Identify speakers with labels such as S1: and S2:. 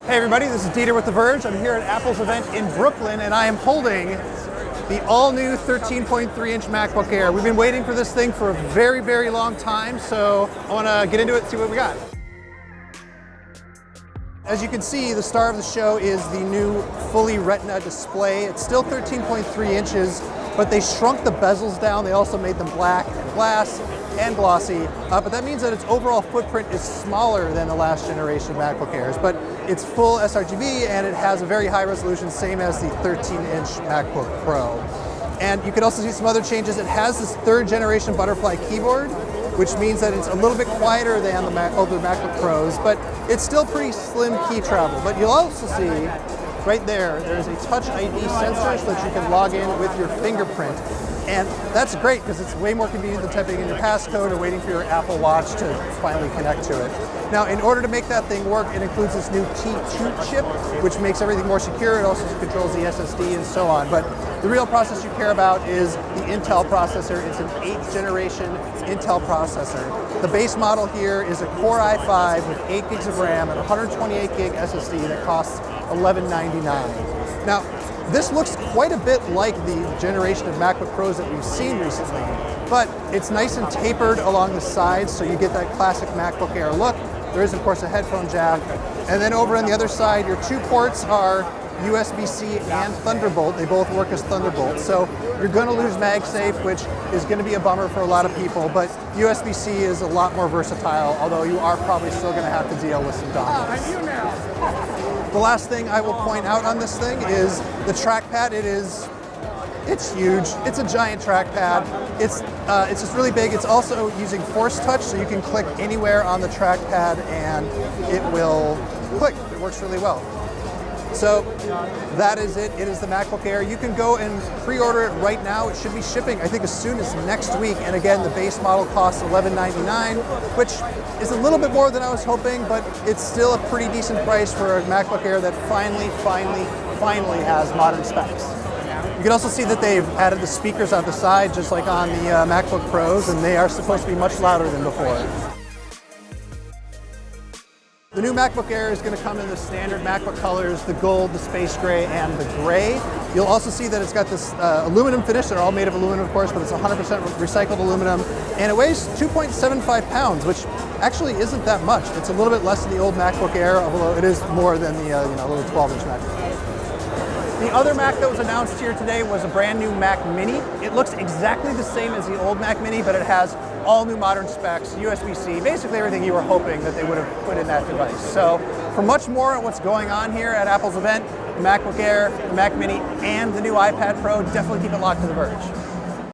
S1: Hey everybody, this is Dieter with The Verge. I'm here at Apple's event in Brooklyn and I am holding the all-new 13.3-inch MacBook Air. We've been waiting for this thing for a very, very long time, so I want to get into it and see what we got. As you can see, the star of the show is the new fully Retina display. It's still 13.3 inches, but they shrunk the bezels down. They also made them black and glass and glossy, but that means that its overall footprint is smaller than the last generation MacBook Airs, but it's full sRGB and it has a very high resolution, same as the 13-inch MacBook Pro. And you can also see some other changes. It has this third generation butterfly keyboard, which means that it's a little bit quieter than the older MacBook Pros, but it's still pretty slim key travel. But you'll also see right there's a Touch ID sensor so that you can log in with your fingerprint. And that's great because it's way more convenient than typing in your passcode or waiting for your Apple Watch to finally connect to it. Now, in order to make that thing work, it includes this new T2 chip, which makes everything more secure. It also controls the SSD and so on. But the real process you care about is the Intel processor. It's an 8th generation Intel processor. The base model here is a Core i5 with 8 gigs of RAM and 128 gig SSD that costs $1199. Now, this looks quite a bit like the generation of MacBook Pros that we've seen recently, but it's nice and tapered along the sides, so you get that classic MacBook Air look. There is, of course, a headphone jack. And then over on the other side, your two ports are USB-C and Thunderbolt. They both work as Thunderbolt. So you're going to lose MagSafe, which is going to be a bummer for a lot of people, but USB-C is a lot more versatile, although you are probably still going to have to deal with some dongles. The last thing I will point out on this thing is the trackpad. It's huge. It's a giant trackpad. It's just really big. It's also using Force Touch, so you can click anywhere on the trackpad and it will click. It works really well. So that is it. It is the MacBook Air. You can go and pre-order it right now. It should be shipping, I think, as soon as next week. And again, the base model costs $1199, which is a little bit more than I was hoping, but it's still a pretty decent price for a MacBook Air that finally has modern specs. You can also see that they've added the speakers on the side, just like on the MacBook Pros, and they are supposed to be much louder than before. The new MacBook Air is going to come in the standard MacBook colors, the gold, the space gray, and the gray. You'll also see that it's got this aluminum finish. They're all made of aluminum, of course, but it's 100% recycled aluminum. And it weighs 2.75 pounds, which actually isn't that much. It's a little bit less than the old MacBook Air, although it is more than the little 12-inch MacBook. The other Mac that was announced here today was a brand new Mac Mini. It looks exactly the same as the old Mac Mini, but it has all new modern specs, USB-C, basically everything you were hoping that they would have put in that device. So for much more on what's going on here at Apple's event, the MacBook Air, the Mac Mini, and the new iPad Pro, definitely keep it locked to The Verge.